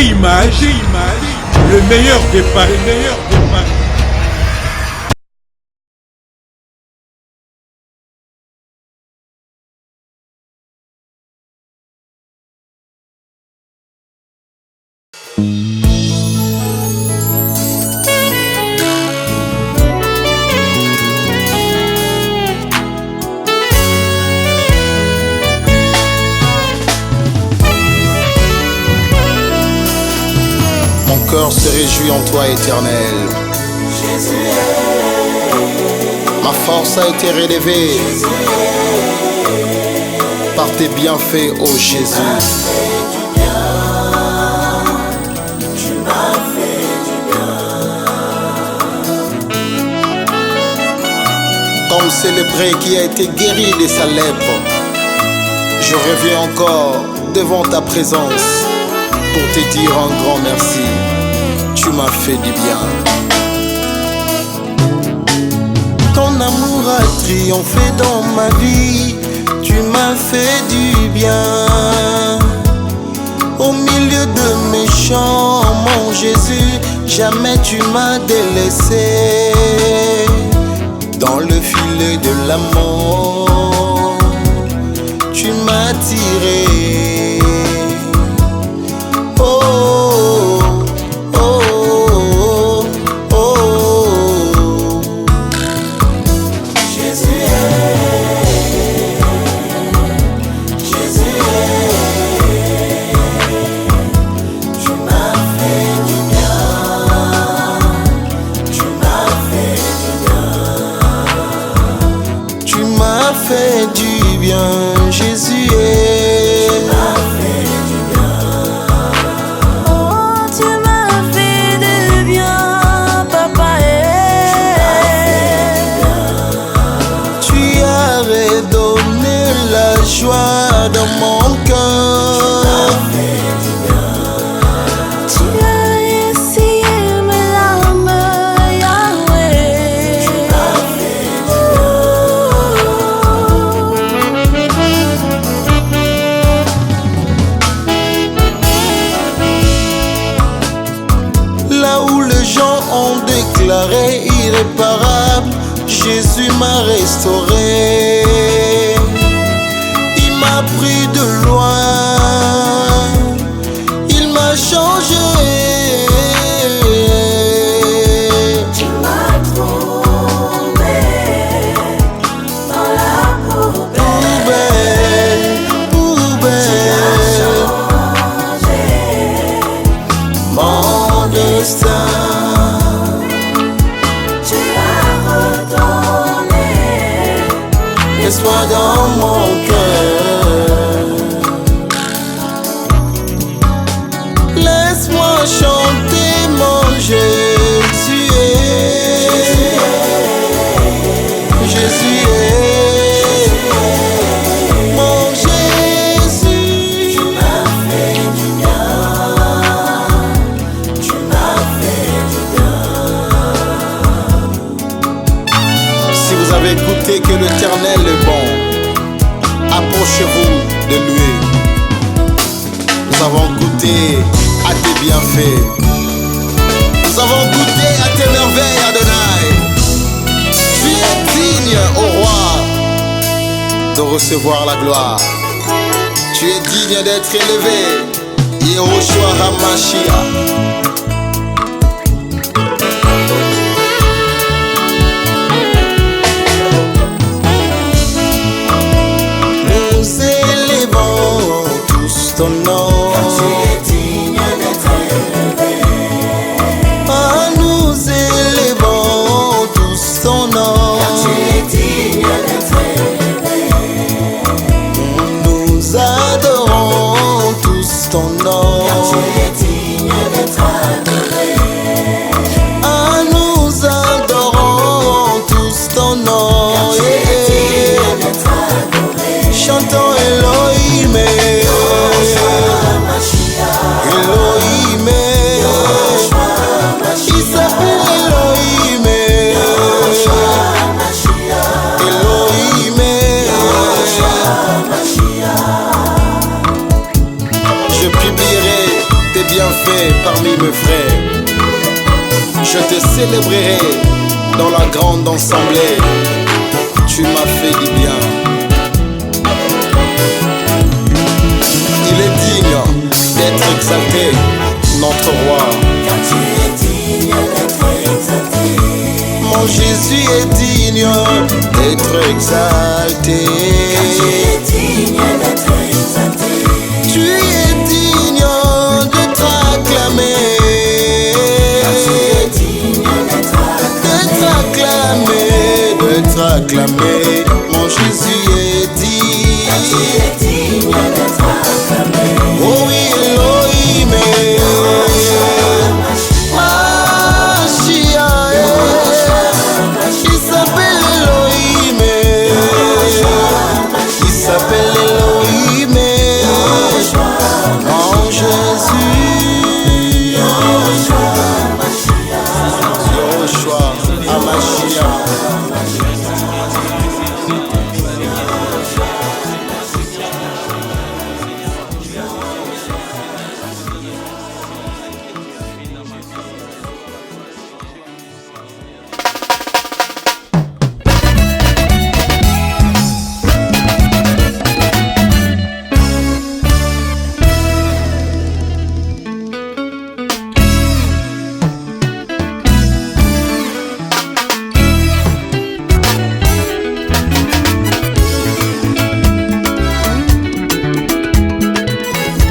Image, le meilleur des paris, Mon cœur se réjouit en toi, Éternel. Ma force a été relevée par tes bienfaits, ô Jésus. Comme ce lépreux qui a été guéri de sa lèpre, je reviens encore devant ta présence pour te dire un grand merci. Tu m'as fait du bien. Ton amour a triomphé dans ma vie. Tu m'as fait du bien. Au milieu de mes chants, mon Jésus, jamais tu m'as délaissé. Dans le filet de l'amour, tu m'as tiré. Fait du bien, Jésus est. Tu m'as fait du bien. Oh, tu m'as fait du bien, papa est. Tu as redonné la joie dans mon cœur. Tu as essuyé mes larmes, Yahweh. Là où les gens ont déclaré irréparable, Jésus m'a restauré. Il m'a pris de loin, il m'a changé. Tu m'as trouvé dans la poubelle. Poubelle, mon destin. Tu as redonné Laisse-moi dans mon cœur. Laisse-moi chanter mon Jésus est. Jésus est. Mon Jésus. Tu m'as fait du bien. Tu m'as fait du bien. Si vous avez goûté que l'Éternel est bon, approchez-vous de lui. Nous avons goûté à tes bienfaits. Nous avons goûté à tes merveilles, Adonai. Tu es digne, ô roi, de recevoir la gloire. Tu es digne d'être élevé, Yehoshua HaMashiach. Nous élevons tous ton nom. Tu es digne d'être élevé. Ah, nous élevons tous ton nom. Tu es digne d'être élevé. Nous adorons tous ton nom. Tu es digne d'être adoré. Ah, nous adorons tous ton nom. Tu es digne d'être adoré. Chantons Elohim, Elohim, il s'appelle Elohim, Elohim. Je publierai tes bienfaits parmi mes frères. Je te célébrerai dans la grande assemblée. Tu m'as fait du bien. Il est digne d'être exalté, notre roi. Car tu es digne d'être exalté. Mon Jésus est digne d'être exalté. Car tu es digne d'être exalté. Tu es digne d'être acclamé. Car tu es digne d'être acclamé. D'être acclamé. Mon Jésus est digne. Car tu es digne d'être acclamé. Oh oui, Elohim. Mashiach. Il s'appelle Elohim. Il s'appelle Elohim. En Jésus. Yoshua Hamashiach.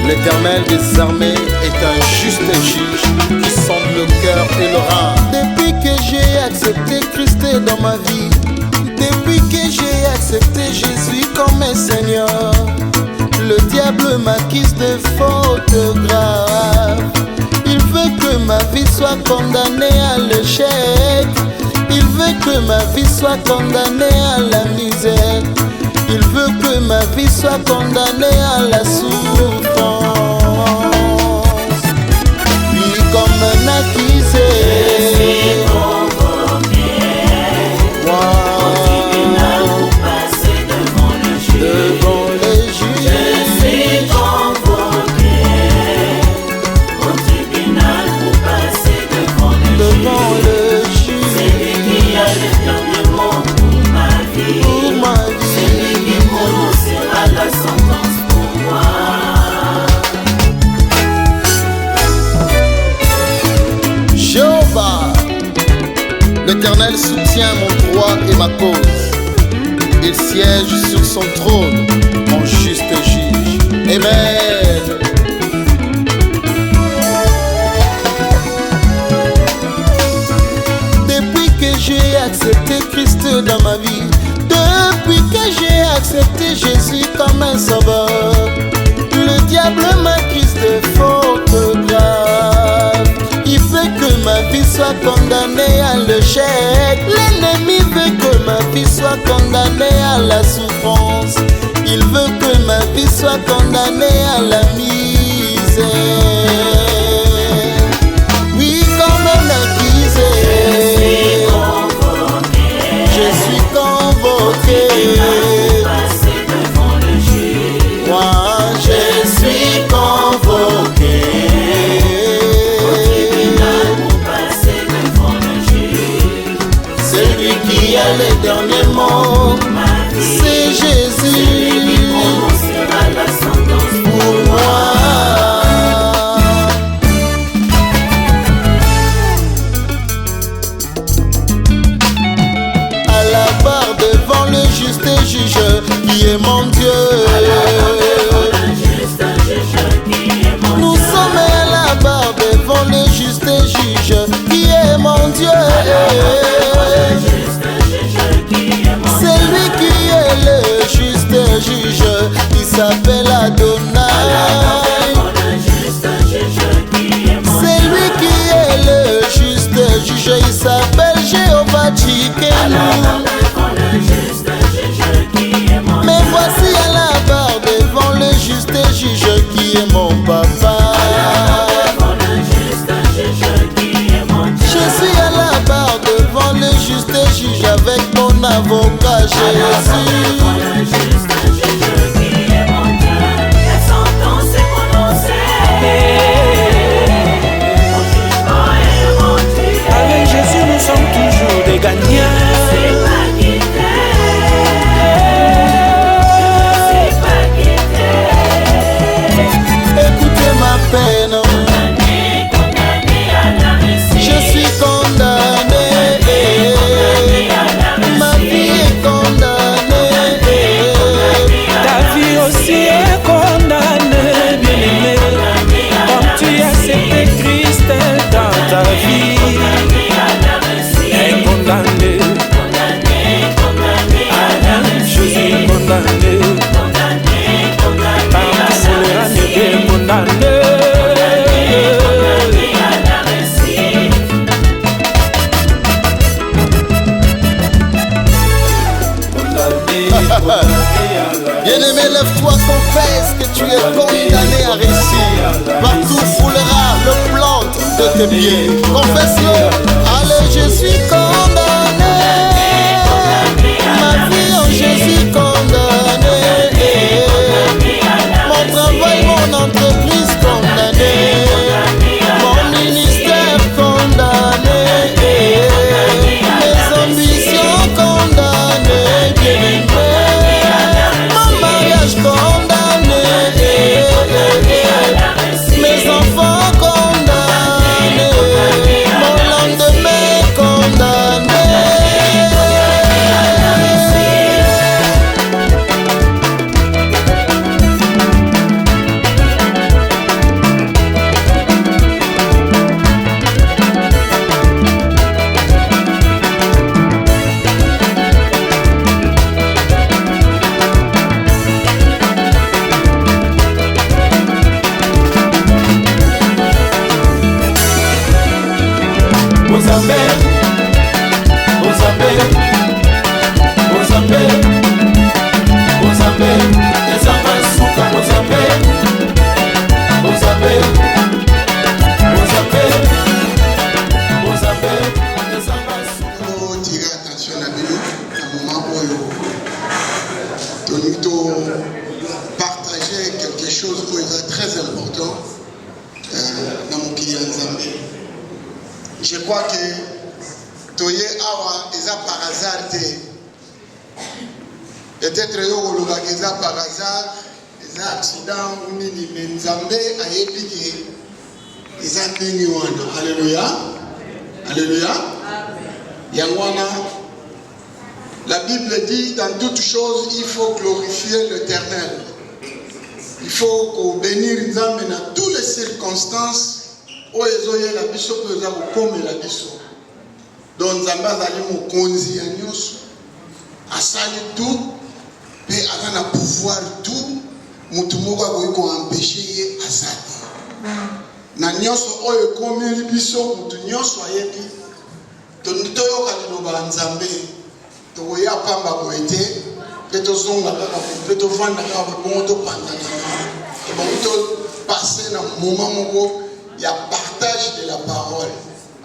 L'Éternel des armées est un juste juge qui sonde le cœur et le rein. Depuis que j'ai accepté Christ dans ma vie, depuis que j'ai accepté Jésus comme mon Seigneur, le diable m'accuse de fautes graves. Il veut que ma vie soit condamnée à l'échec. Il veut que ma vie soit condamnée à la misère. Il veut que ma vie soit condamnée à la souffrance. Lui comme un accusé. Je suis convoqué au tribunal pour passer devant le juge. Devant les juges. Je suis convoqué au tribunal pour passer devant le juge. C'est lui qui a le dernier mot pour ma vie. Pour ma vie. Prononcera la sentence pour moi. Jéhovah, l'Éternel soutient mon droit et ma cause. Il siège sur son trône en juste juge. Amen. Depuis que j'ai accepté Christ dans ma vie, depuis que j'ai accepté Jésus comme un sauveur, le diable m'accuse de fautes graves. Il veut que ma vie soit condamnée à l'échec. L'ennemi veut que ma vie soit condamnée à la souffrance. Il veut que ma vie soit condamnée à la misère. Oui, comme un accusé. Je suis convoqué. Moi, je suis convoqué. Celui qui a le dernier mot, c'est Jésus. Pour moi. À la barre devant le juste juge qui est mon Dieu. Nous sommes à la barre devant le juste juge qui est mon Dieu. C'est lui qui est le juste juge, il s'appelle Adonai. C'est lui qui est le juste juge, il s'appelle Jéhovah Tsidkenu. Mais voici à la barre devant le juste juge qui est mon papa. Je suis à la barre devant le juste juge avec mon avocat Jésus. La sentence est prononcée. tes pieds. Confesse-le. Allez, je suis condamné. Ma vie en Jésus condamné. Mon travail, mon entreprise condamnée. Mon ministère condamné. Mes ambitions condamnées. Mon mariage condamné. Mes enfants condamnés. Mon lendemain condamné. Partager quelque chose qui est très important dans mon pays en Zambie. Je crois que Toye Awa est par hasard. Peut-être que c'est par hasard, c'est un accident ou mais Nzambe a épiqué. Ils ont béni. Alléluia. Alléluia. Yangwana. La Bible dit, dans toutes choses, il faut glorifier l'Éternel. Il faut qu'on bénisse Nzambe dans toutes les circonstances où ils ont la biso pour comme la biso. Donc Nzambe azali mokonzi ya nyonso. Asali tout, mais a un pouvoir tout, mutu moko akoki ko empêcher ye azali. Na nyonso oyo komeli biso mutu nyonso ayebi. Toyoka liloba Nzambe. Toya pamba koete, peto zonga kaka, peto vanda kaka, bonto pandana. Et bonto passer dans le moment où il y a partage de la parole.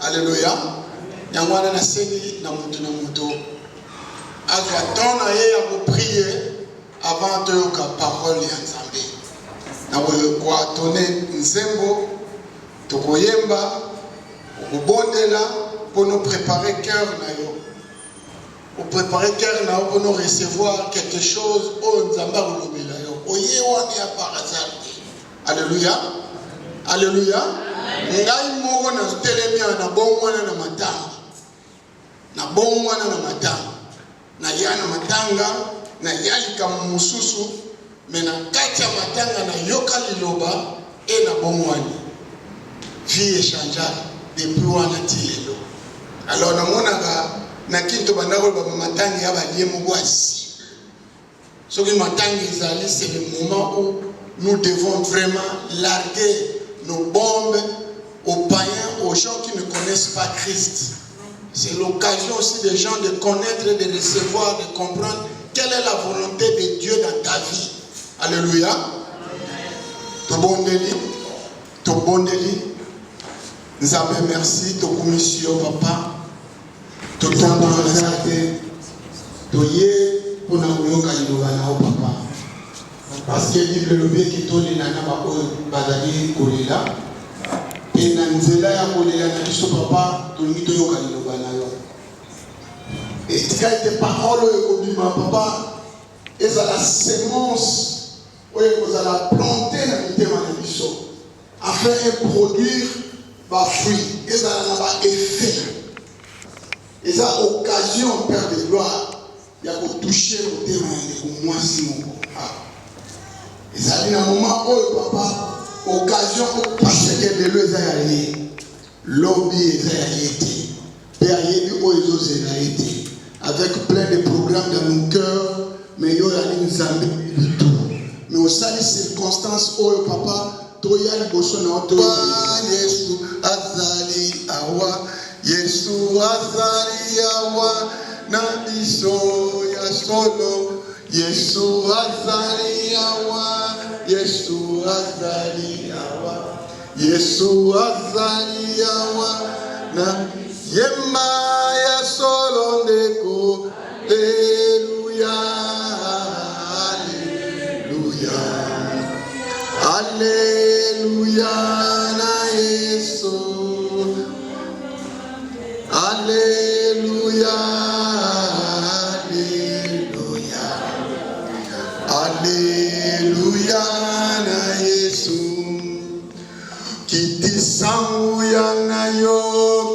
Alléluia. Yangwana na seni na mutu na mutu. Azwa ton aye à vous prier avant de yoka parole ya Nzambe. Na kwa tone nzembo, tokoyemba, okobondela pour nous préparer cœur na yo. Pour préparer cœur pour nous recevoir quelque chose au Nzamba Olobela yo. Oye wani ya par hasard. Alléluia. Alléluia. Ngai moko na telemi na bongwana na matanga. Na bongwana na matanga. Na yana matanga na yali kama mususu mais na kati ya matanga na yoka liloba et na bongwani. Vie échangea depuis wana tielo. Alors na monaka na kinto bandako ba matangi ya balie mugwasi. Ce qui matangi ezali c'est le moment où nous devons vraiment larguer nos bombes aux païens, aux gens qui ne connaissent pas Christ. C'est l'occasion aussi des gens de connaître, de recevoir, de comprendre quelle est la volonté de Dieu dans ta vie. Alléluia. Tobondeli, tobondeli. Nous avons merci, tokumisio papa. Totondo nazate, toye pour nous yoka yilobana au papa. Parce que Bible le bien qui toli nana ba o bazali kolila. Et na nzela ya kolila na biso papa, toni to yoka yilobana yo. Et tika ete parole ekobima papa, eza la sémence oyo kozala planter na mitema na biso afin de produire ba fruit, ezala na ba effet. Et ça, occasion, Père de gloire, il y a pour toucher le terrain de moi, Simon. Et ça, il y a un moment où, papa, occasion, parce que de l'eau est allé, lobby est allé, Père, il y a été, avec plein de programmes dans nos cœurs, mais il y a une zambie du tout. Mais au sein des circonstances, où, papa, Toya, il y a Yesu, Azali, Awa. Yesu azali awa na biso ya solo. Yesu azali awa. Yesu azali awa. Yesu azali yawa na yema ya solo ndeko. Alléluia, Alléluia, Alléluia na Yesu. Alléluia, Alléluia, Alléluia na Yesu. Kiti sangu ya na yo,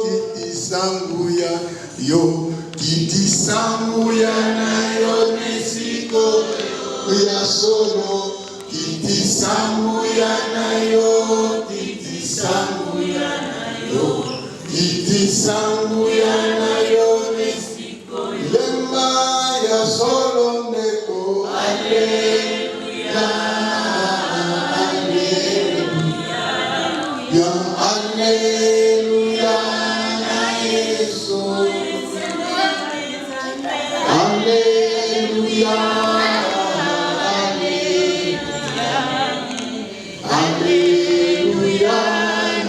kiti sangu ya yo, kiti sangu ya na yo nisiko ya solo, kiti sangu ya na yo, kiti sangu ya na yo, kiti sangu ya na yo nisiko lema ya solo neko. Alleluia, Alleluia, Alleluia na Yesu. Alléluia, Alléluia, Alléluia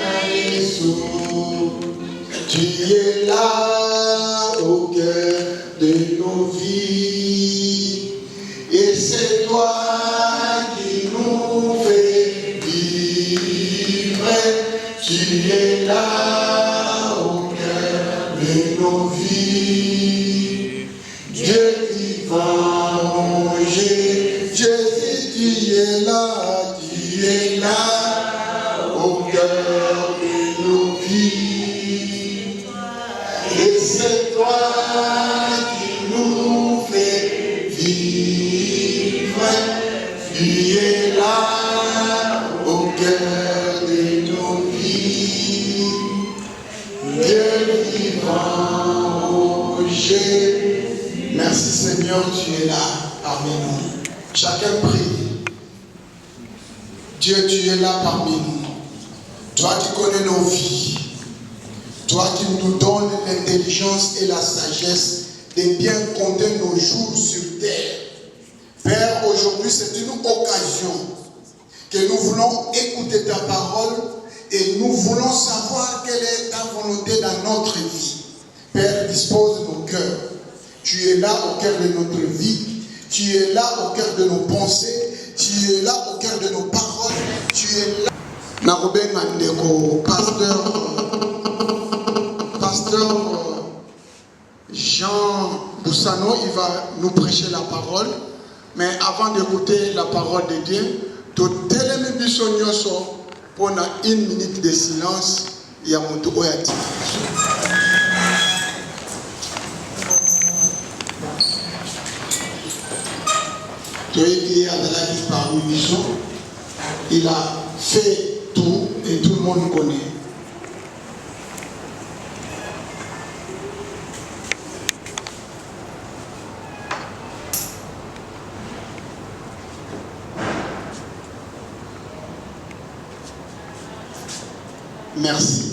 na Yesu. Tu es là au cœur de nos vies, et c'est toi qui nous fais vivre. Tu es là au cœur de nos vies. Dieu vivant, oh Jésus, tu es là au cœur de nos vies. Et c'est toi qui nous fais vivre. Tu es là au cœur de nos vies. Dieu vivant, oh Jésus. Merci Seigneur, tu es là parmi nous. Chacun prie. Dieu, tu es là parmi nous. Toi qui connais nos vies. Toi qui nous donnes l'intelligence et la sagesse de bien compter nos jours sur terre. Père, aujourd'hui c'est une occasion que nous voulons écouter ta parole et nous voulons savoir quelle est ta volonté dans notre vie. Père, dispose nos cœurs. Tu es là au cœur de notre vie. Tu es là au cœur de nos pensées. Tu es là au cœur de nos paroles. Tu es là. Naroben Mandeko, pasteur Jean Boussano, il va nous prêcher la parole. Mais avant d'écouter la parole de Dieu, tout telemi biso nyonso pour une minute de silence. Ya mutu oyati. Parmi nous, il a fait tout et tout le monde connaît. Merci.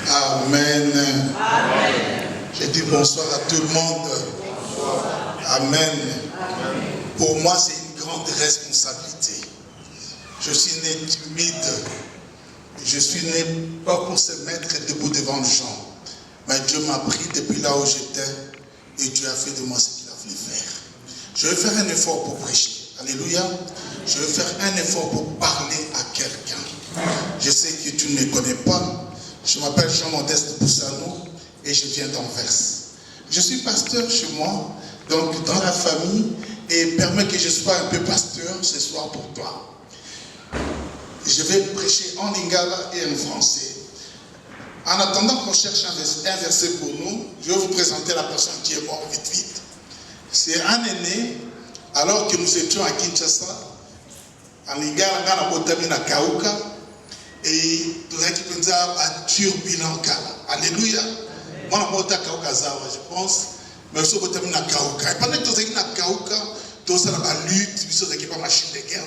Amen. Amen. Je dis bonsoir à tout le monde. Bonsoir. Amen. Amen. Pour moi, c'est une grande responsabilité. Je suis né timide. Je suis né pas pour se mettre debout devant les gens. Mais Dieu m'a pris depuis là où j'étais et Dieu a fait de moi ce qu'il a voulu faire. Je vais faire un effort pour prêcher. Alléluia. Je vais faire un effort pour parler à quelqu'un. Je sais que tu ne me connais pas. Je m'appelle Jean-Modeste Boussano et je viens d'Anvers. Je suis pasteur chez moi, donc dans la famille, et permets que je sois un peu pasteur ce soir pour toi. Je vais prêcher en lingala et en français. En attendant qu'on cherche un verset pour nous, je vais vous présenter la personne qui est morte vite. C'est un aîné, alors que nous étions à Kinshasa, en lingala, on a botami na Kauka, et tout ça qui peut dire à turbulent kala. Alléluia. Moi, je ne sais pas je pense, mais je suis botami na Kauka. Et pendant que tu es na Kauka, tu as la lutte, tu as la machine de guerre,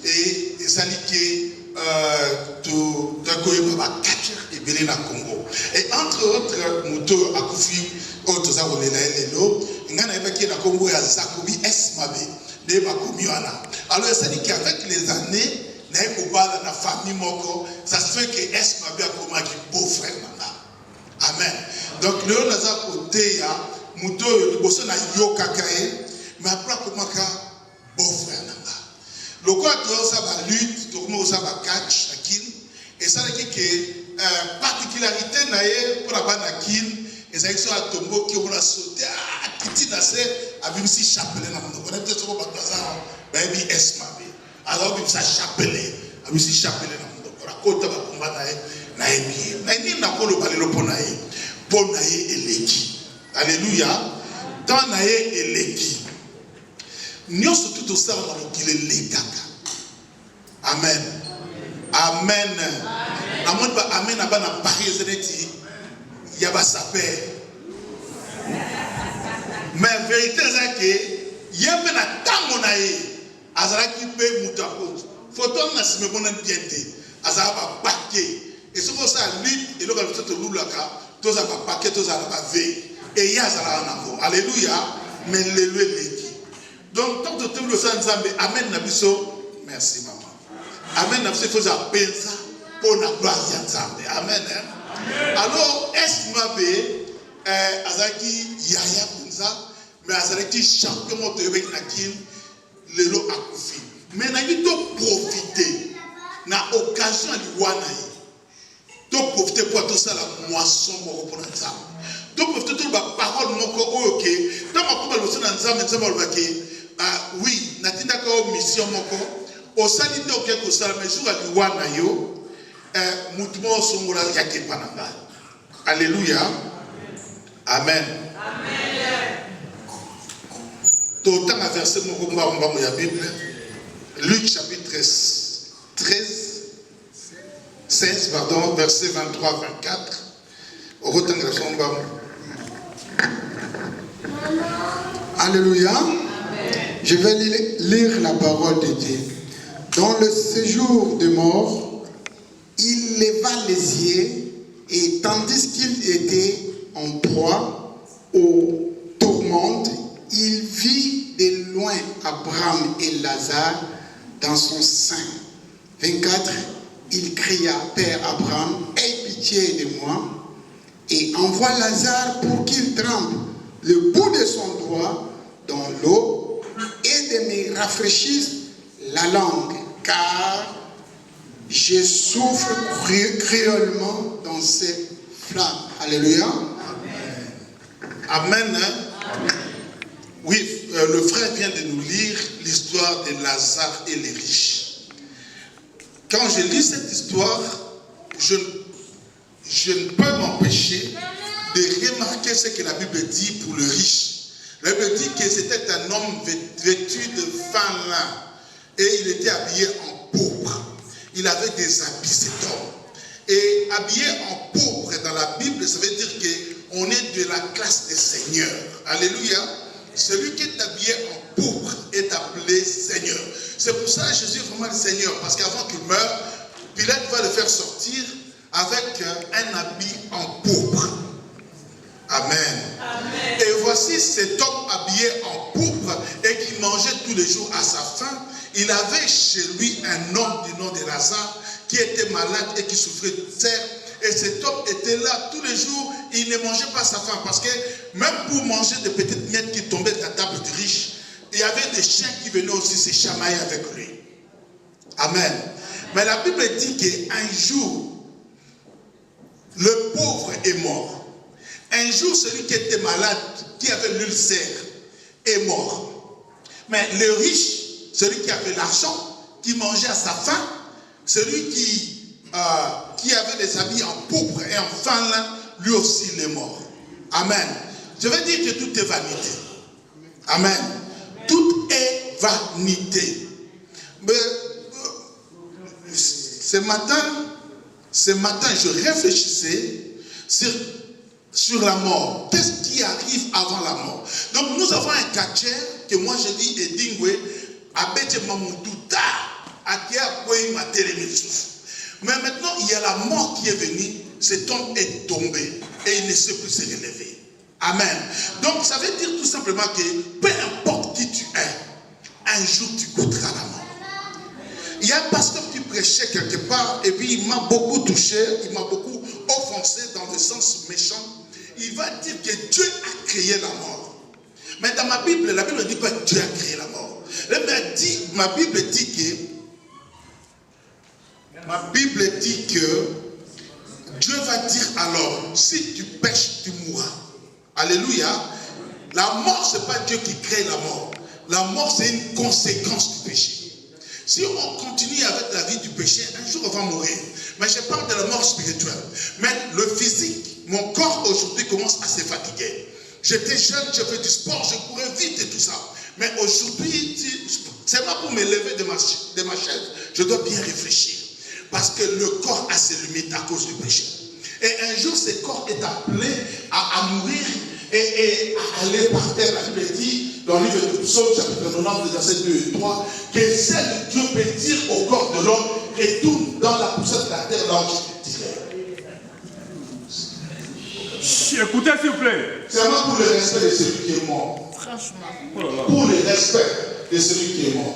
et ça dit que tu as et entre autres, nous avons Akufi, autres avons les Alors, ça dit qu'avec les années, la famille, ça se fait que Esmabe a comme un beau frère. Amen. Donc, le Lazare côté, Mouto, le bosso na yo kakae, mais après, comme un beau frère. Le quoi, ça va lutte, tout ça va catch, et ça dit que particularité pour la bande à Kin, et ça dit que tombeau qui on a sauté, qui dit à Bimsi chapelet dans mon on a peut-être pas bazar, baby Esmabe. Alors Bimsi chapelet, à Bimsi chapelet dans mon on a côté va combat na ebi. Na ni na ko le balelo ponae, ponae eleki. Alléluia. Dans nae eleki. Nyoso tout ça on va qu'il le kaka. Amen. Amen. Amen. Amen. Abana Paris zeneti yaba sapé. Mais vérité c'est que yembe na tango nae azara ki pe mutako. Photo na sime bona bienté. Azara ba paquet. Et ce que ça lutte et le gars tout le laka, tout ça ba paquet, tout ça ba veille. Et ya azara na ko. Alléluia. Mais le leki. Donc tant que tout le sang nzambe amen na biso. Merci maman. Amen na biso faut pensa pour la gloire ya nzambe. Amen. Alors Esmabe azaki yaya kunza mais azaki champion moto avec nakin lelo akufi. Mais na to profiter na occasion liwana yi. To profiter pour tout ça la moisson moko pour nzambe. To profiter tout ba parole moko oyoke. Tant ma ko ba loso na nzambe nzambe olbaki oui, natinda ko mission moko. Au sali de quelque chose, mais jour à liwana yo, mutumo songola yake pananga. Alléluia. Amen. Amen. Tout un verset moko mba ya Bible. Luc chapitre 16 pardon, verset 23-24. Alléluia. Je vais lire la parole de Dieu. Dans le séjour de mort, il leva les yeux et tandis qu'il était en proie aux tourmentes, il vit de loin Abraham et Lazare dans son sein. 24, il cria, Père Abraham, aie pitié de moi et envoie Lazare pour qu'il trempe le bout de son doigt dans l'eau et de me rafraîchisse la langue, car je souffre cruellement dans ces flammes. Alléluia. Amen. Amen. Oui, le frère vient de nous lire l'histoire de Lazare et les riches. Quand je lis cette histoire, je ne peux m'empêcher de remarquer ce que la Bible dit pour le riche. La Bible dit que c'était un homme vêtu de fin lin et il était habillé en pourpre. Il avait des habits, cet homme. Et habillé en pourpre dans la Bible, ça veut dire qu'on est de la classe des seigneurs. Alléluia. Celui qui est habillé en pourpre est appelé Seigneur. C'est pour ça que Jésus est vraiment le Seigneur. Parce qu'avant qu'il meure, Pilate va le faire sortir avec un habit en pourpre. Amen. Amen. Et voici cet homme habillé en pourpre et qui mangeait tous les jours à sa faim. Il avait chez lui un homme du nom de Lazare qui était malade et qui souffrait de terre. Et cet homme était là tous les jours, il ne mangeait pas sa faim parce que même pour manger des petites miettes qui tombaient de la table du riche, il y avait des chiens qui venaient aussi se chamailler avec lui. Amen. Mais la Bible dit qu'un jour, le pauvre est mort. Un jour, celui qui était malade, qui avait l'ulcère, est mort. Mais le riche, celui qui avait l'argent, qui mangeait à sa faim, celui qui avait des habits en pourpre et en fin lin, lui aussi il est mort. Amen. Je veux dire que tout est vanité. Amen. Tout est vanité. Mais ce matin, je réfléchissais sur la mort. Qu'est-ce qui arrive avant la mort? Donc nous avons un catcher que moi je dis Edingwe, Abete Mamoututa, Akia Kwe Materemitsus. Mais maintenant, il y a la mort qui est venue, cet homme est tombé et il ne sait plus se relever. Amen. Donc ça veut dire tout simplement que peu importe qui tu es, un jour tu goûteras la mort. Il y a un pasteur qui prêchait quelque part et puis il m'a beaucoup touché, il m'a beaucoup offensé dans le sens méchant. Il va dire que Dieu a créé la mort. Mais dans ma Bible, la Bible ne dit pas que Dieu a créé la mort. Ma Bible dit que Dieu va dire alors, si tu pêches, tu mourras. Alléluia. La mort, ce n'est pas Dieu qui crée la mort. La mort, c'est une conséquence du péché. Si on continue avec la vie du péché, un jour on va mourir. Mais je parle de la mort spirituelle. Mais le physique, mon corps aujourd'hui commence à se fatiguer. J'étais jeune, je fais du sport, je courais vite et tout ça. Mais aujourd'hui, seulement pour me lever de ma chaise, je dois bien réfléchir. Parce que le corps a ses limites à cause du péché. Et un jour, ce corps est appelé à mourir et à aller par terre. La Bible dit, dans le livre de Psaume, chapitre 90, versets 2 et 3, que seul Dieu peut dire au corps de l'homme, retourne dans la poussière de la terre, là où je te dirai. Écoutez, s'il vous plaît. C'est vraiment pour le respect de celui qui est mort. Franchement. Pour le respect de celui qui est mort.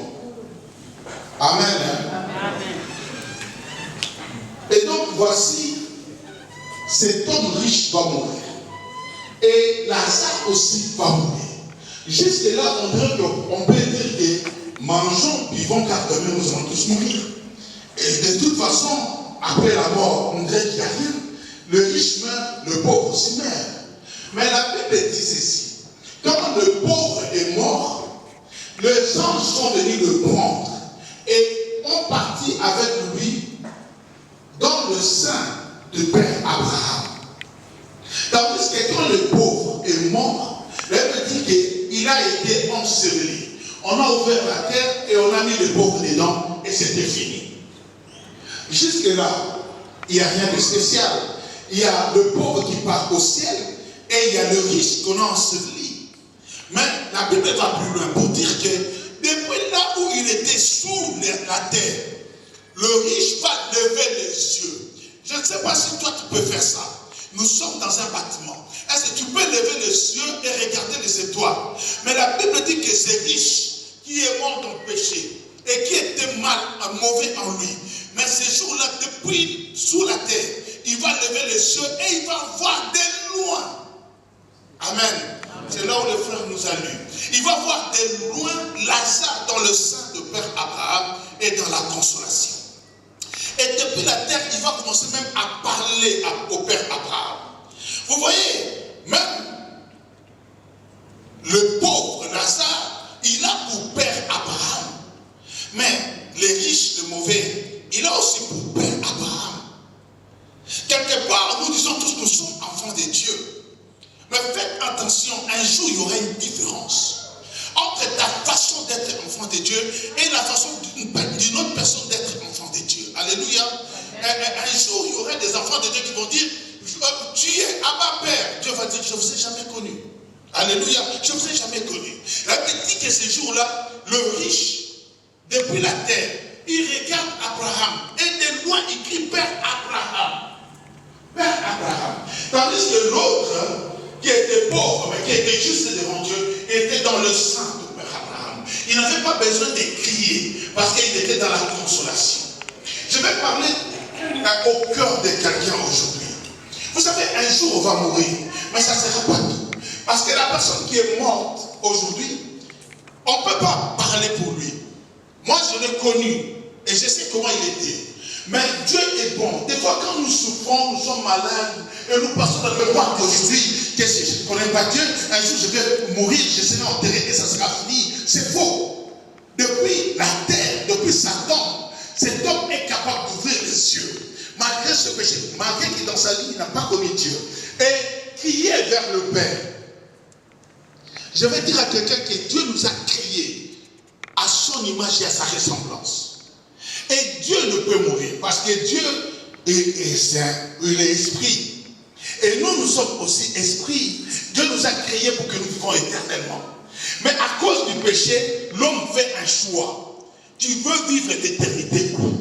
Amen. Amen. Et donc, voici, cet homme riche va mourir. Et Lazare aussi va mourir. Jusque-là, on peut dire que mangeons, buvons, car demain nous allons tous mourir. Et de toute façon, après la mort, on dirait qu'il n'y a rien. Le riche meurt, le pauvre aussi meurt. Mais la Bible dit ceci. Quand le pauvre est mort, les anges sont venus le prendre et ont parti avec lui dans le sein de Père Abraham. Tandis que quand le pauvre est mort, la Bible dit qu'il a été enseveli. On a ouvert la terre et on a mis le pauvre dedans et c'était fini. Jusque-là, il n'y a rien de spécial. Il y a le pauvre qui part au ciel et il y a le riche qu'on a enseveli. Mais la Bible va plus loin pour dire que depuis là où il était sous la terre, le riche va lever les yeux. Je ne sais pas si toi tu peux faire ça. Nous sommes dans un bâtiment. Est-ce que tu peux lever les yeux et regarder les étoiles? Mais la Bible dit que c'est riche qui est mort dans le péché et qui était mauvais en lui. Mais ce jour-là, depuis sous la terre, il va lever les yeux et il va voir de loin. Amen. C'est là où le frère nous a lu. Il va voir de loin Lazare dans le sein de Père Abraham et dans la consolation. Et depuis la terre, il va commencer même à parler au Père Abraham. Vous voyez, même le pauvre Lazare, il a pour Père Abraham. Mais les riches, les mauvais, il a aussi pour Père Abraham. Quelque part, nous disons tous, nous sommes enfants de Dieu. Mais faites attention, un jour, il y aura une différence entre ta façon d'être enfant de Dieu et la façon d'une autre personne d'être enfant de Dieu. Alléluia. Un jour, il y aura des enfants de Dieu qui vont dire, tu es Abba Père. Dieu va dire, je ne vous ai jamais connu. Alléluia. Je ne vous ai jamais connu. La Bible dit que ce jour-là, le riche, depuis la terre, il regarde Abraham et de loin, il crie Père Abraham. Père Abraham. Tandis que l'autre, qui était pauvre, mais qui était juste devant Dieu, était dans le sein de Père Abraham. Il n'avait pas besoin de crier, parce qu'il était dans la consolation. Je vais parler au cœur de quelqu'un aujourd'hui. Vous savez, un jour on va mourir, mais ça ne sera pas tout. Parce que la personne qui est morte aujourd'hui, on ne peut pas parler pour lui. Moi, je l'ai connu, et je sais comment il était. Mais Dieu est bon. Des fois, quand nous souffrons, nous sommes malades, et nous passons dans le monde aujourd'hui, que si je ne connais pas Dieu, un jour je vais mourir, je serai enterré et ça sera fini. C'est faux. Depuis la terre, depuis Satan, cet homme est capable d'ouvrir les yeux. Malgré ce péché, malgré qu'il dans sa vie, il n'a pas connu Dieu. Et crier vers le Père. Je vais dire à quelqu'un que Dieu nous a créés à son image et à sa ressemblance. Et Dieu ne peut mourir parce que Dieu est saint, il est esprit. Et nous sommes aussi esprits. Dieu nous a créés pour que nous vivions éternellement. Mais à cause du péché, l'homme fait un choix. Tu veux vivre l'éternité où?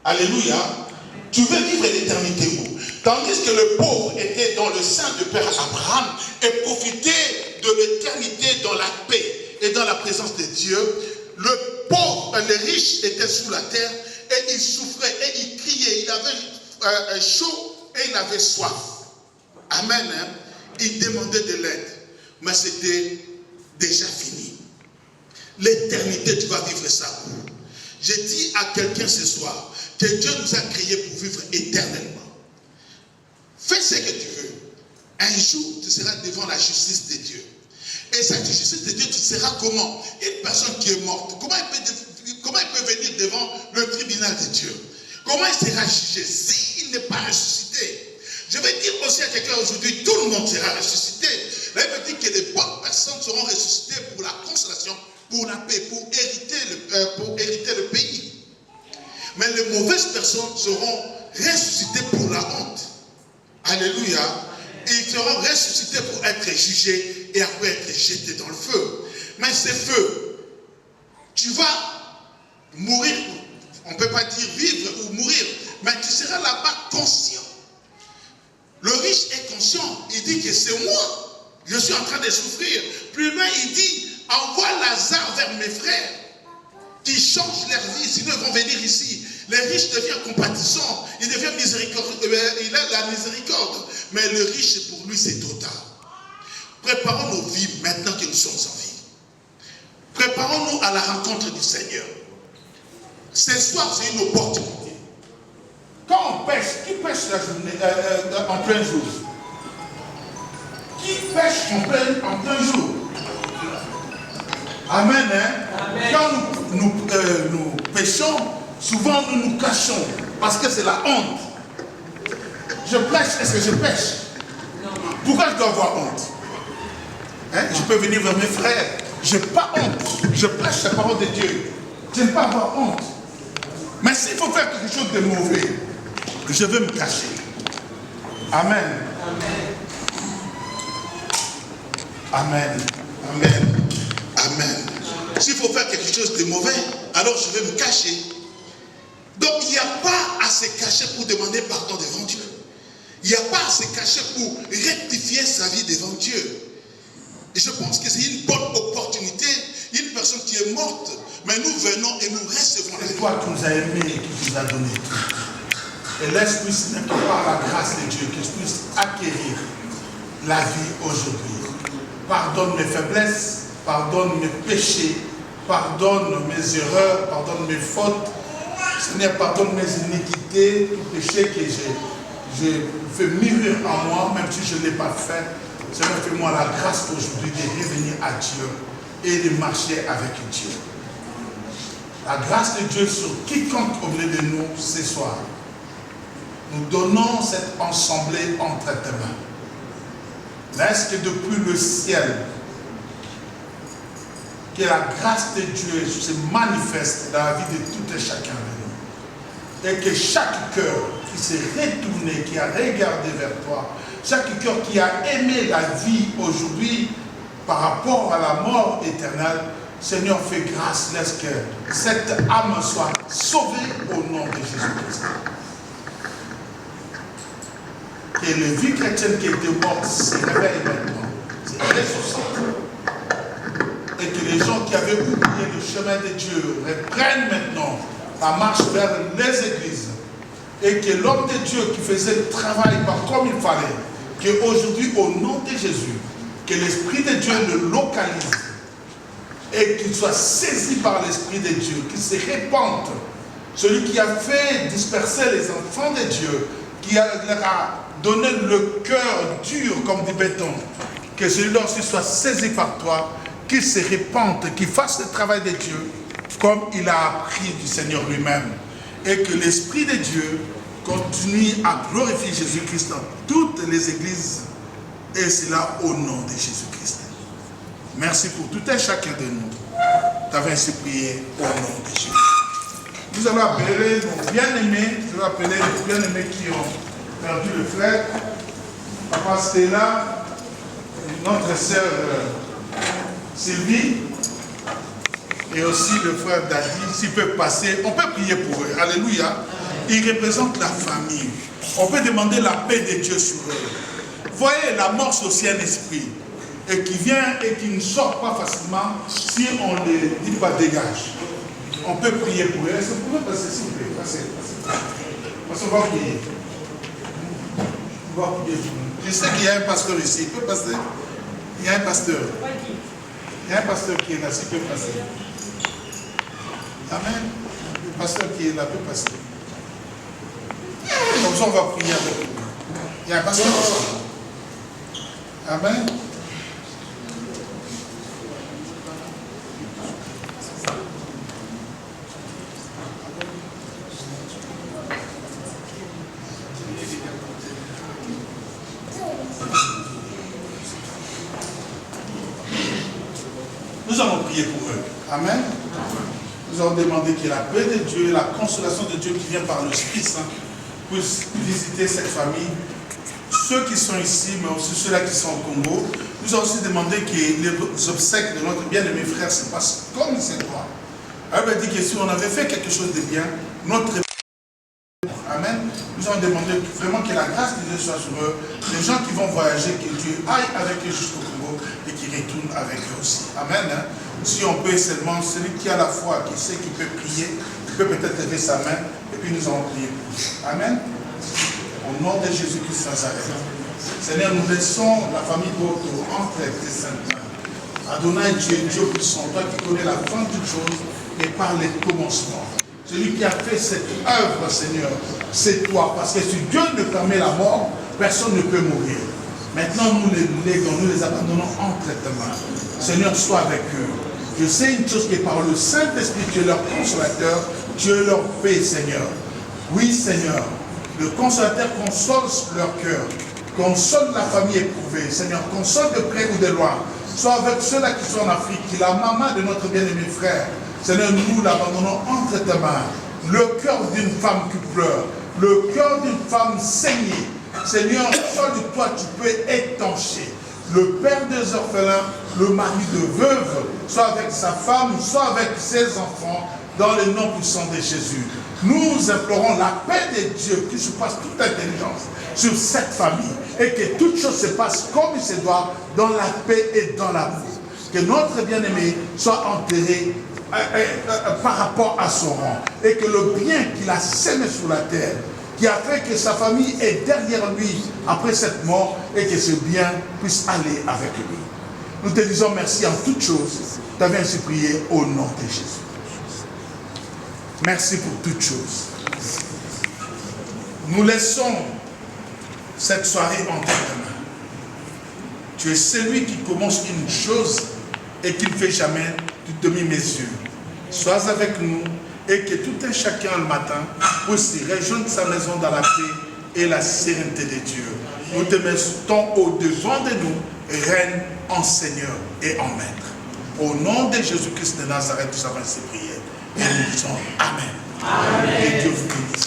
Alléluia. Tu veux vivre l'éternité où? Tandis que le pauvre était dans le sein de Père Abraham et profitait de l'éternité dans la paix et dans la présence de Dieu, le riche était sous la terre et il souffrait et il criait, il avait chaud et il avait soif. Amen. Hein? Il demandait de l'aide, mais c'était déjà fini. L'éternité, tu vas vivre ça. Je dis à quelqu'un ce soir que Dieu nous a créés pour vivre éternellement. Fais ce que tu veux. Un jour, tu seras devant la justice de Dieu. Et cette justice de Dieu, tu seras comment? Une personne qui est morte. Comment il peut venir devant le tribunal de Dieu? Comment il sera jugé s'il n'est pas ressuscité? Je vais dire aussi à quelqu'un aujourd'hui, tout le monde sera ressuscité. Là, il me dit que les bonnes personnes seront ressuscitées pour la consolation, pour la paix, pour hériter le pays. Mais les mauvaises personnes seront ressuscitées pour la honte. Alléluia. Ils seront ressuscités pour être jugés et après être jetés dans le feu. Mais ce feu, tu vas mourir. On ne peut pas dire vivre ou mourir, mais tu seras là-bas conscient. Le riche est conscient. Il dit que c'est moi. Je suis en train de souffrir. Plus loin, il dit, envoie Lazare vers mes frères qui changent leur vie, sinon ils vont venir ici. Les riches deviennent compatissants, ils deviennent miséricordieux, il a la miséricorde. Mais le riche, pour lui, c'est trop tard. Préparons nos vies maintenant que nous sommes en vie. Préparons-nous à la rencontre du Seigneur. Ce soir, c'est une opportunité. Quand on pêche, qui pêche la journée, en plein jour? Qui pêche en plein jour? Amen. Hein? Amen. Quand nous pêchons, souvent nous nous cachons parce que c'est la honte. Je pêche, est-ce que je pêche? Non. Pourquoi je dois avoir honte? Hein? Je peux venir vers mes frères. Je n'ai pas honte. Je prêche la parole de Dieu. Je n'ai pas avoir honte. Mais s'il faut faire quelque chose de mauvais, je veux me cacher. Amen. Amen. Amen. Amen. S'il faut faire quelque chose de mauvais, alors je vais me cacher. Donc il n'y a pas à se cacher pour demander pardon devant Dieu. Il n'y a pas à se cacher pour rectifier sa vie devant Dieu. Et je pense que c'est une bonne opportunité. Une personne qui est morte, mais nous venons et nous recevons la vie. C'est toi qui nous as aimés et qui nous a donné. Et laisse-nous, Seigneur, que par la grâce de Dieu, que je puisse acquérir la vie aujourd'hui. Pardonne mes faiblesses, pardonne mes péchés, pardonne mes erreurs, pardonne mes fautes. Seigneur, pardonne mes iniquités, tout péché que j'ai fait mûrir en moi, même si je ne l'ai pas fait. Seigneur, fais-moi la grâce aujourd'hui de revenir à Dieu et de marcher avec Dieu. La grâce de Dieu sur quiconque au milieu de nous ce soir. Nous donnons cette assemblée entre tes mains. Laisse que depuis le ciel, que la grâce de Dieu se manifeste dans la vie de tout et chacun de nous. Et que chaque cœur qui s'est retourné, qui a regardé vers toi, chaque cœur qui a aimé la vie aujourd'hui par rapport à la mort éternelle, Seigneur, fais grâce, laisse que cette âme soit sauvée au nom de Jésus-Christ. Que les vies chrétiennes qui étaient mortes se réveillent maintenant, se ressuscitent. Et que les gens qui avaient oublié le chemin de Dieu reprennent maintenant la marche vers les églises. Et que l'homme de Dieu qui faisait le travail comme il fallait, qu'aujourd'hui, au nom de Jésus, que l'Esprit de Dieu le localise et qu'il soit saisi par l'Esprit de Dieu, qu'il se répande. Celui qui a fait disperser les enfants de Dieu, qui leur a donné le cœur dur comme du béton, que celui-là aussi soit saisi par toi, qu'il se répande, qu'il fasse le travail de Dieu comme il a appris du Seigneur lui-même. Et que l'Esprit de Dieu continue à glorifier Jésus-Christ dans toutes les églises, et cela au nom de Jésus-Christ. Merci pour tout et chacun de nous. Tu avais ainsi prié au nom de Jésus. Nous allons appeler nos bien-aimés, nous allons appeler les bien-aimés qui ont perdu le frère. Papa Stella, notre sœur Sylvie, et aussi le frère Dadi. S'ils peuvent passer, on peut prier pour eux. Alléluia. Ils représentent la famille. On peut demander la paix de Dieu sur eux. Voyez, la mort, c'est aussi un esprit. Et qui vient et qui ne sort pas facilement si on ne les dit pas dégage. On peut prier pour eux. Est-ce que vous pouvez passer, s'il vous plaît? Passez. Parce qu'on va prier. On va prier. Je sais qu'il y a un pasteur ici. Il peut passer. Il y a un pasteur. Il y a un pasteur qui est là. S'il peut passer. Amen. Le pasteur qui est là peut passer. Comme ça, on va prier avec lui. Il y a un pasteur aussi. Amen. Nous allons prier pour eux. Amen. Nous allons demander que la paix de Dieu, la consolation de Dieu qui vient par l'Esprit Saint puisse visiter cette famille. Ceux qui sont ici, mais aussi ceux-là qui sont au Congo. Nous allons aussi demander que les obsèques de notre bien-aimé frère se passent comme il se doit. Elle m'a dit que si on avait fait quelque chose de bien, notre Amen. Nous allons demander vraiment que la grâce de Dieu soit sur eux. Les gens qui vont voyager, que Dieu aille avec eux jusqu'au Congo et qu'ils retournent avec eux aussi. Amen. Si on peut seulement, celui qui a la foi, qui sait qu'il peut prier, il peut peut-être lever sa main et puis nous allons prier pour lui. Amen. Au nom de Jésus-Christ Nazareth. Seigneur, nous laissons la famille d'Otto entre tes saintes mains. Adonai, Dieu, Dieu puissant, toi qui connais la fin de choses et par les commencements. Celui qui a fait cette œuvre, Seigneur, c'est toi. Parce que si Dieu ne permet la mort, personne ne peut mourir. Maintenant, nous les léguons, nous les abandonnons entre tes mains. Seigneur, sois avec eux. Je sais une chose, que par le Saint-Esprit, tu es leur consolateur, tu es leur paix, Seigneur. Oui, Seigneur, le consolateur console leur cœur, console la famille éprouvée. Seigneur, console de près ou de loin. Sois avec ceux-là qui sont en Afrique, qui est la maman de notre bien-aimé frère. Seigneur, nous l'abandonnons entre tes mains. Le cœur d'une femme qui pleure, le cœur d'une femme saignée. Seigneur, seul de toi, tu peux étancher. Le père des orphelins, le mari de veuve, soit avec sa femme, soit avec ses enfants, dans le nom puissant de Jésus. Nous implorons la paix de Dieu qui surpasse toute intelligence sur cette famille et que toute chose se passe comme il se doit, dans la paix et dans l'amour. Que notre bien-aimé soit enterré par rapport à son rang et que le bien qu'il a sémé sur la terre, qui a fait que sa famille est derrière lui après cette mort et que ce bien puisse aller avec lui. Nous te disons merci en toutes choses. Tu avais ainsi prié au nom de Jésus. Merci pour toutes choses. Nous laissons cette soirée entre tes mains. Tu es celui qui commence une chose et qui ne fait jamais. Tu te mis mes yeux. Sois avec nous et que tout un chacun le matin puisse rejoindre sa maison dans la paix et la sérénité de Dieu. Nous te mettons au-devant de nous, règne en Seigneur et en Maître. Au nom de Jésus-Christ de Nazareth, nous avons ainsi prié. Et nous disons Amen. Amen. Et Dieu vous bénisse.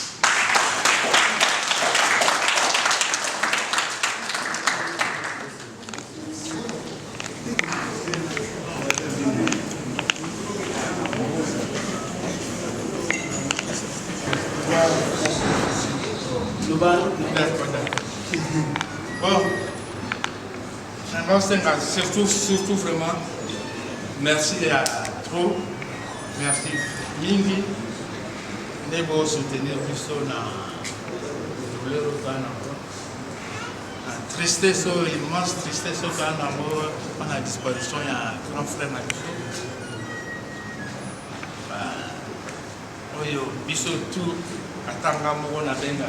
Bon, surtout vraiment, merci à trop, merci Mingi, de vous soutenir la tristesse, immense tristesse quand on a disparition, il y a un grand frère Biso tout atanga moko na benga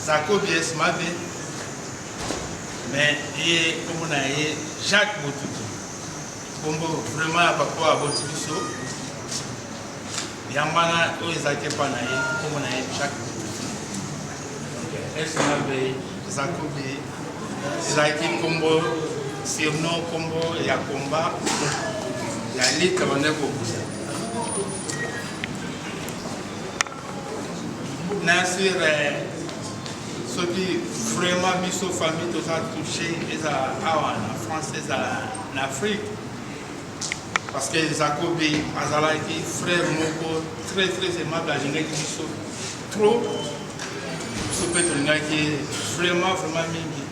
Zako BS Mabe mais et comme on a Jacques Botutu kombo vraiment papa abotu biso yambana o ezake pa na ye comme on a Jacques BS Mabe Zako BS ezaki kombo surnom kombo ya combat ya lika baneko Nasir, ceux qui vraiment mis sa famille, tout ça touché, en France, en Afrique. Parce que Zakobi, Azala, frère Moko, très aimable, à Généque, trop. peut être vraiment mingi.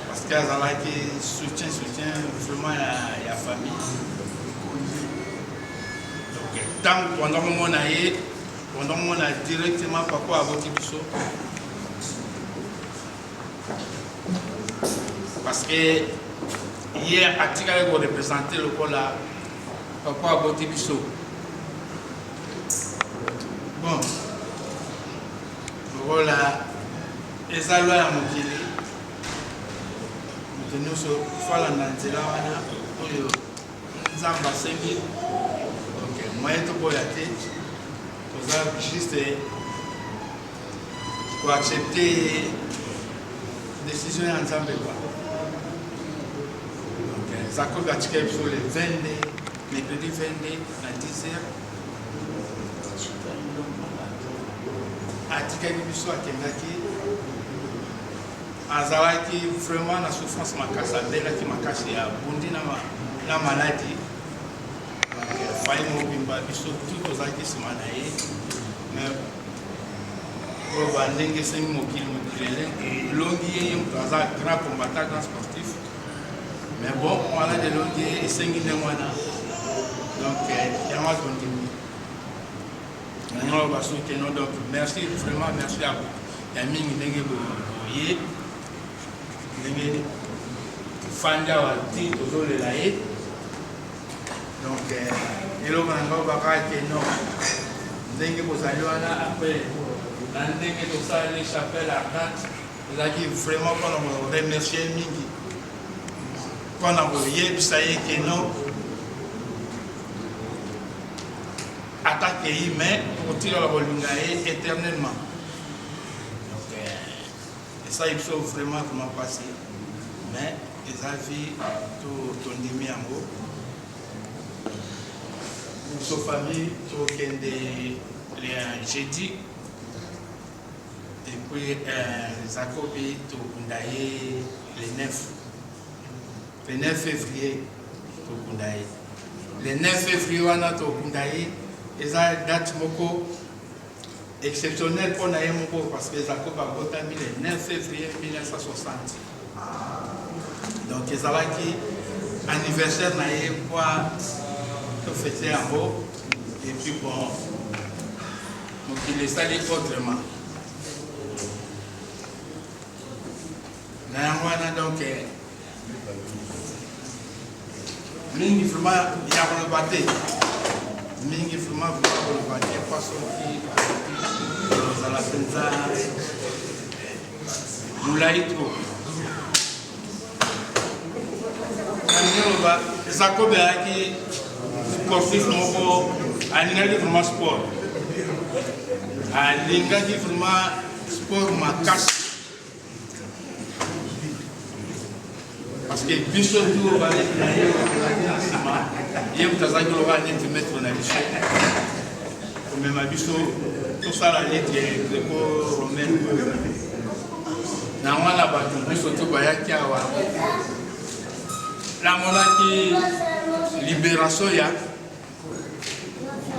Parce qu'il y a soutien vraiment à la famille. Donc, tant pendant que on a directement papa à votre biseau. Parce que hier, à Tigare, vous représentez le col là, papa à votre biseau. Bon, voilà, et ça là à mon kili. Nous tenons sur Fala Nanzela, nous avons 5 000. Ok, moi, je suis la tête. Nous avons juste pour accepter la décision ensemble. Donc, ça coûte la ticket sur le 22, mercredi 22 à 10h. À ticket de biso à Kendaki. Azalaki vraiment la souffrance makasi abelaki makasi ya bundi na maladie. Faille mobimba biso tout ozalaki nsima na ye mais oyo bandenge esengi mokili elongi ye moto aza grand combattant grand sportif mais bon malade elongi ye esengi ndenge wana donc yango atondimi yango basoki no donc merci vraiment merci à vous ya mingi ndenge boye ndenge fanda wa ti tozolela ye donc eloko na ngai bakaki non ndenge bozali wana après na ndenge tosala les chapelles ardente ezalaki vraiment mpona koremercier mingi mpona koyebisa ye ke non atake ye mais kotikala kolinga ye éternellement donc esali biso vraiment passé mais eza vie tondimi yango notre famille, jeudi, et puis Zakobi, le 9 février, le 9 février, on a une date exceptionnelle pour nous parce que Zakob a voté le 9 février 1960. Donc, il y a un anniversaire pour fêter en haut et puis bon donc il est salé autrement donc mingi vraiment il y a le batté mingi vraiment le batté parce que dans la penza moulay trop Zakob qui sportif moko alingaki vraiment sport alingaki vraiment sport makasi parce que biso tu baleki na ye na nsima ye moto azalaki loba neti maître na biso komema biso tosala neti greco romaine na wana bato biso to bayaki awa namonaki libération ya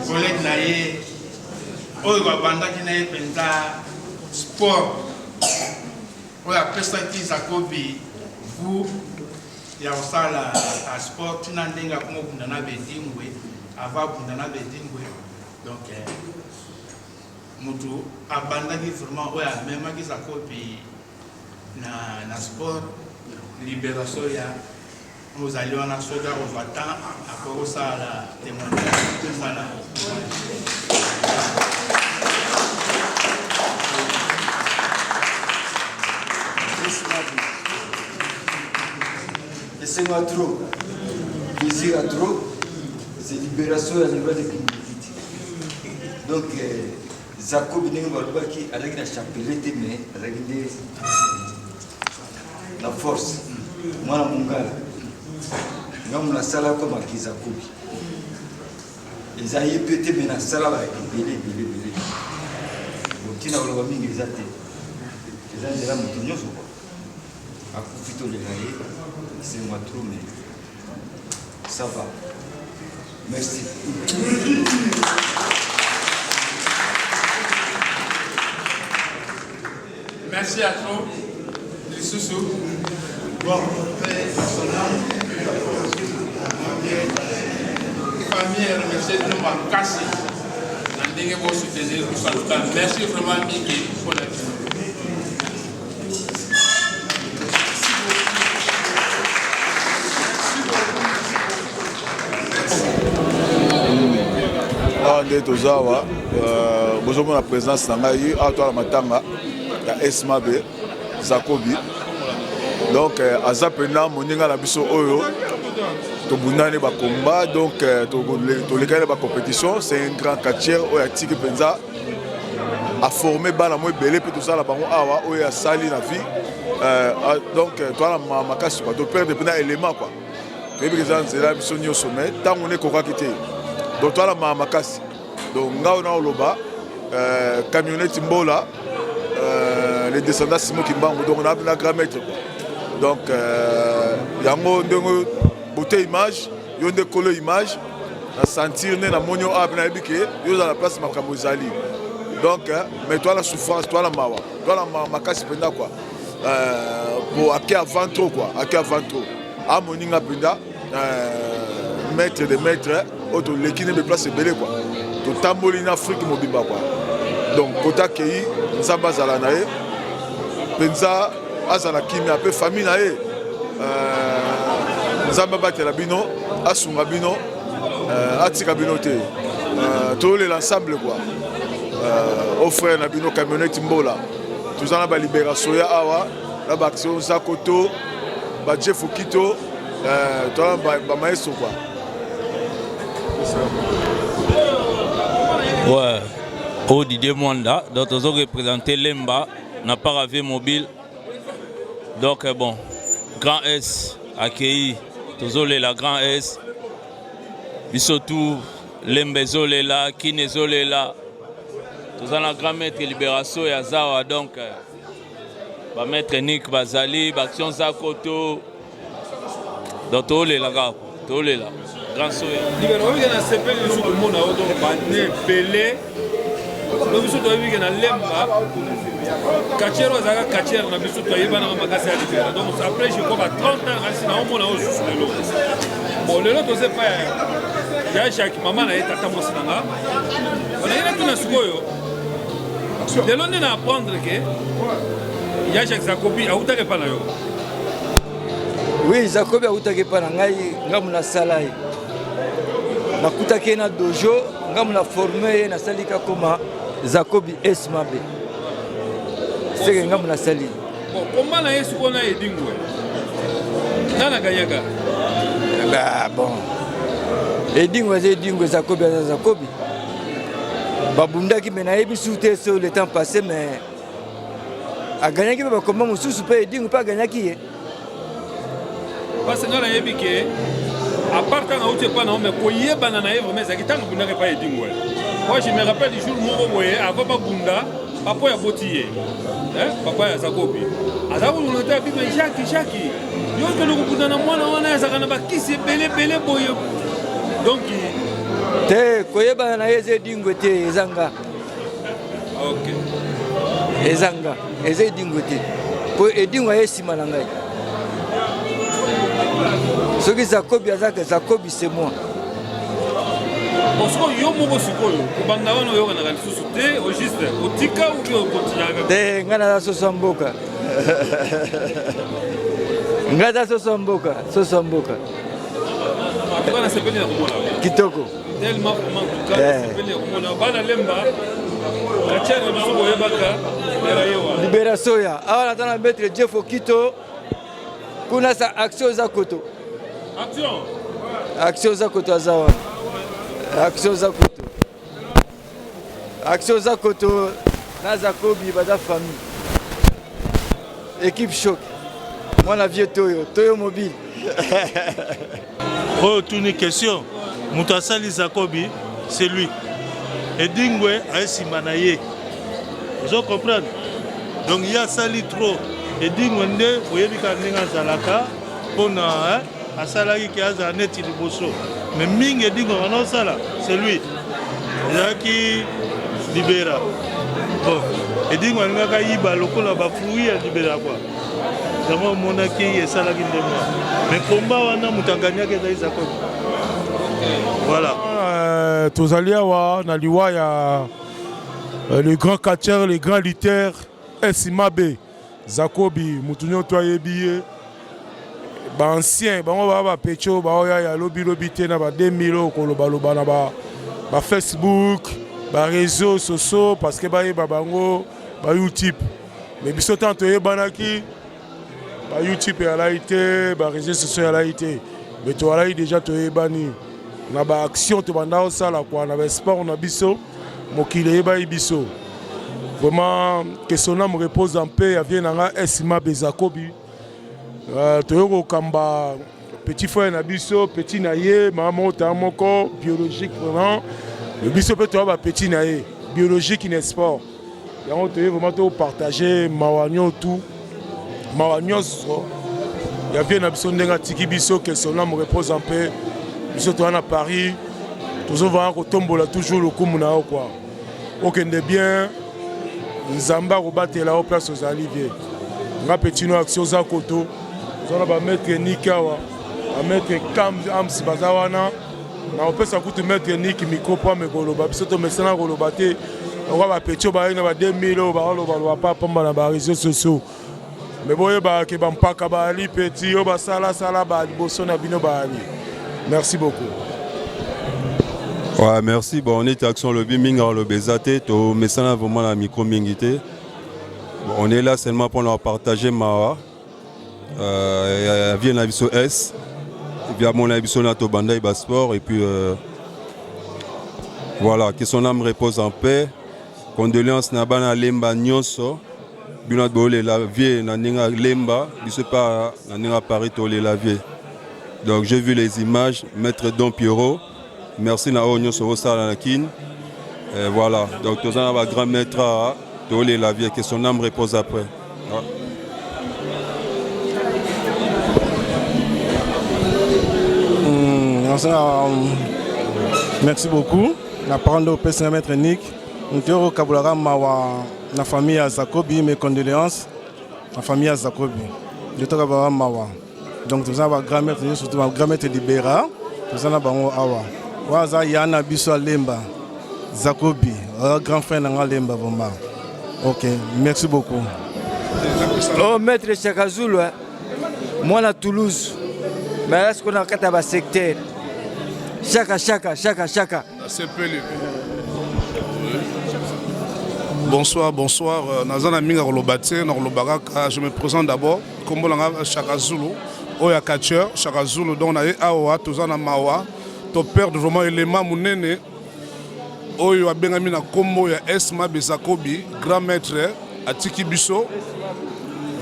collègue na ye oyo babandaki na ye mpenza sport oyo apesaki Zakobi vu ya kosala sport tina ndenge akoma okunda na bedingwe ava akunda na bedingwe donc moto abandaki vraiment oyo amemaki Zakobi na sport libération ya nous allions à soda au Vatan à Korosa la témoignage de Sana. Laissez-moi trop, plaisir à trop, c'est libération à niveau de criminalité. Donc, Zakob Nengorbaki a la chapelette, mais avec la force. Moi, la mongala. Nous la salle comme à Kizakobi. Ils ont pété, mais la salle avec belé. Donc, il y a un mingi les athées. Les gens de la montagne, à profiter de l'air, c'est moi trop, mais ça va. Merci. merci à tous. Les sous-sous. Bon, son nom. Famille, remercier tout le monde cassé. Merci vraiment, Miki, pour la vie. Nde tozawa bozomona la présence na ngai ato la matanga ya Esmabe Zakobi donc aza pena moninga na biso oyo tobundani ba combat donc tolekana ba compétition c'est un grand catcheur oyo atiki penza a formé bana mo belé pe tout ça la bango awa oyo asali na vie donc toi la makasi quoi to perdre pena élément quoi to yebi que nzela biso nyo sommet tant on est koka kité donc toi la makasi donc ngao na oloba camionnette mbola les descendants Simon Kimbango donc on a la grand maître donc yango ndongo beauté image yonde kolo image na sentir ne na monyo ab na ebike yo za la place makambo zali donc mais toi la souffrance toi la mawa toi la makasi penda quoi pour aké avant trop quoi aké avant trop a moninga penda maître de maître auto l'équipe de place belé quoi to tamboli na Afrique mobimba quoi donc kota kei nzamba zala na ye penza azala kimia pe famille na ye nzamba batela bino asunga bino atika bino te to l'ensemble quoi au frère na bino camionnette mbola tuzana ba libération ya awa la ba action Zakoto ba Jeff Okito to ba maestro quoi. Ouais, au Didier Mwanda, donc ils ont représenté Lemba, n'a pas ravé mobile. Donc bon, Grand S, accueilli, tous la Grand S, surtout Lemba Zolé là, Kine Zolé là, tous la Grand Maître Libération et Azawa, donc va maître Nick Bazali, Action Zakoto, donc tous les là, tous les là. Grand soya. Libération il y a un CP de tout le monde a autant bané belé. Donc biso to yebi na lemba. Kachero azaka kachero na biso to yeba na makasi ya libération. Donc après je crois 30 ans asi na omona o susu lelo. Bon lelo to c'est pas ya chaque maman na tata mosi nanga. On a ina tuna sikoyo. Lelo ndena apprendre que ya chaque Zakobi a utake pa na yo. Oui, Zakobi a utake pa na ngai ngamuna salai. Nakutaki na dojo ngamuna formé na salika koma Zakobi Esmabe. C'est que ngamuna sali. Bon, comment na yesu kona edingwe? Nana ganyaka. Bah bon. Edingwe Zakobi Zakobi. Babundaki mena yebi souté sur le temps passé mais a gagné ba comment mususu pe edingwe pas gagné. Parce que na yebi ke à part quand on ne sait pas, mais pour y aller, mais c'est que vous n'avez pas été. Moi, je me rappelle du jour où avant Bunda, papa a botillé. Papa a Zakobi. Alors, on a dit, mais Jackie. Yo que nous Bunda na moi, on a Zakanaba qui s'est belé boy. Donc, te koyeba na yeze dingo te ezanga. Ok. Ezanga, eze dingo te. Po edingo yesima na ngai. Ce qui Zakobi azaka Zakobi c'est moi. Parce que yo moko sikoyo, kubanga wana yo kana lisusu te, au juste, au tika ou bien au continent. Te ngana sosamboka. Ngada sosamboka. Akana sepeli na komona. Kitoko. Tellement vraiment tukana sepeli komona bana lemba. Kachana biso boyebaka era yo. Libération ya. Awa natana maître Jeff Okito. Kuna sa action Zakoto. Action Zakoto azawa. Action Zakoto na Zakobi baza famille. Équipe choc. Moi la vieux Toyo mobile. Oh, toute une question. Moutasali Zakobi, c'est lui. Et Dingwe a Simanaye. Vous comprenez? Donc il y a sali trop. Et Dingwe, vous voyez que Zalaka, on a un salarié qui a un net de bosso. Mais Ming et Dingwe, c'est lui. libera bon edingo alingaka yiba lokola bafruit ya libera kwa yango omonaki esalaki nde mwa mais komba wana moto aganiaki ezali Zakobi voilà tozali awa na liwa ya le grand catcheur le grand lutteur Esimabe Zakobi mutu nyonso ayebi ye baancien bango baa bapecho baoya ya lobi te na ba 2000 okolobaloba na ba Facebook ba réseaux sociaux parce que bayeba bango ba YouTube mais biso tant toyebanaki ba YouTube ezalaki te ba réseaux sociaux ezalaki te mais tozalaki déjà toyebani na ba action tobanda osala kwa na ba sport na biso mokili eyebaki biso vraiment que son âme repose en paix avie nanga Esimabe Zakobi toyoko kamba petit frère na biso petit na ye maman ta moko biologique vraiment le biso peut avoir petit na ye biologique in sport yango toye vraiment to partager mawanyo tout mawanyo so ya vie na biso ndenga tiki biso que son âme repose en paix biso to na Paris toujours va ko tombola toujours le kumu na quoi okende bien nzamba kobatela au place aux Olivier nga petit no action za koto zona ba maître Nikawa ba maître Kam Ams bazawana na opesa kutu maître Nik micro pa me koloba biso to mesana koloba te on va petit ba ina ba 2000 ba koloba pa pamba na ba réseaux sociaux mais boye ba ke ba mpaka ba ali petit o ba sala ba liboso na bino ba ali merci beaucoup. Ouais, merci. Bon, on est action lobby minga le bezate to mesana vraiment la micro mingité. Bon, on est là seulement pour leur partager ma vient la viso S via mon abisso na to banda ba sport et puis voilà, que son âme repose en paix. Condoléances na bana lemba nyonso. Bina bolé la vie na ninga lemba, biso pas na ninga Paris to la vie. Donc j'ai vu les images, maître Don Pierrot. Merci na onyo so sala na kin. Voilà, donc tous un grand maître à toler la vie que son âme repose après. Merci beaucoup. La parole au président maître Nick. Nous Kabulara mawa na famille à Zakobi, mes condoléances. La famille à Zakobi. Je te mawa. Donc nous avons grand maître, surtout grand maître Libera. Nous avons awa. Waza yana biso lemba Zakobi, grand frère nanga lemba bomba. OK, merci beaucoup. Oh maître Chakazulu, moi à Toulouse. Mais est-ce qu'on a un secteur? Chaka. C'est Pelé. Bonsoir. Nazana Minga Rolobate, je me présente d'abord comme Chakazulu, Oya Catcher, Chakazulu, dont on a eu Awa, Tozana Mawa. To perdre vraiment élément munene oyo abengami na kombo ya Esimabe Zakobi grand maître atiki biso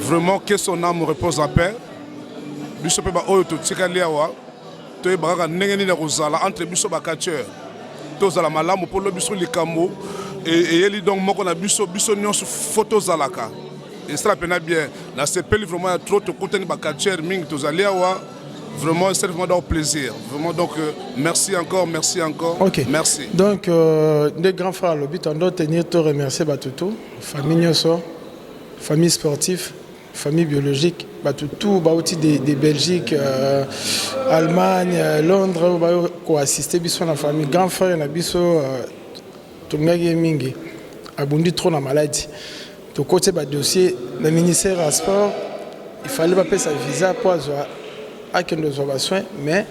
vraiment que son âme repose en paix biso pe ba oyo to tikali awa to ebaka ndenge nini kozala entre biso ba catcheur to zala malamu pour le biso likambo et yeli donc moko na biso nyonso photo zalaka et ça pena bien na sepeli vraiment trop to kutani ba catcheur mingi to zali awa. Vraiment, c'est vraiment un plaisir. Vraiment, donc, merci encore. Ok. Merci. Donc, des grands frères, le but, on doit tenir te remercier, Batutu, famille Nyoso, famille sportive, famille biologique, Batutu, Bauti de Belgique, Allemagne, Londres, quoi assister biso na famille. Grand frère, na biso, Tungagi Mingi, abundi trop na maladie. Tout côté, dossier, le ministère à sport, il fallait pas payer sa visa pour avoir akendo zoba soin mais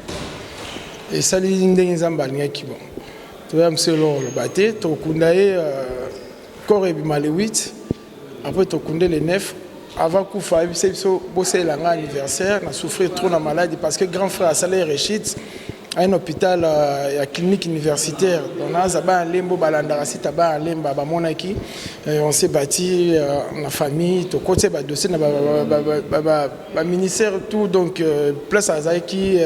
et ça les ndenge zambali ki bon to ya mselo le baté to kundaye corps ebima le 8 après to kunde le 9 avant kufa biso bosser la anniversaire na souffrir trop na maladie parce que grand frère Saleh Rechid à un hôpital à clinique universitaire on a zaba lembo balandara sita ba lemba ba monaki on s'est bâti en famille to côté ba dossier na ba ministère tout donc place à Zaiki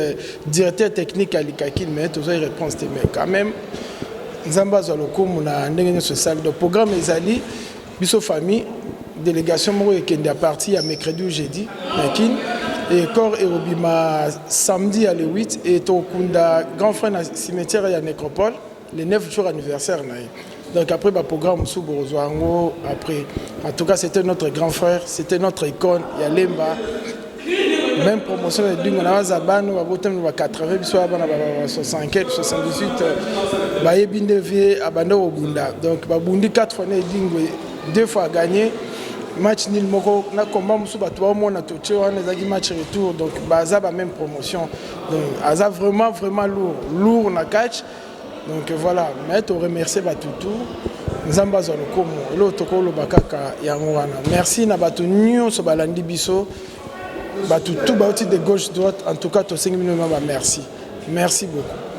directeur technique à l'Ikakin mais tout ça réponse mais quand même nzamba zo lokumu na ndenge so salle de programme ezali biso famille délégation moko ekende à partir à mercredi ou jeudi Yakin et corps et obima samedi à le 8 et tokunda grand frère na cimetière ya nécropole le 9 jours anniversaire na Donc après, le programme sous Borozwango, après. En tout cas, c'était notre grand frère, c'était notre icône, Yalemba. Même promotion de Dungo, on a Zabano, on a 80, 65, 78, Baye Bindevie, Abando Obunda. Donc, Babundi 4 fois, Dingo, 2 fois gagné. Match nil moko na combat musu bato ba mona to tché wana ezaki match retour donc baza ba même promotion donc aza vraiment lourd na catch donc voilà mais to remercier batutu nzamba za lokomo lo tokolo bakaka yango wana merci na bato nyonso balandi biso batutu bauti de gauche droite en tout cas to 5 minutes merci beaucoup.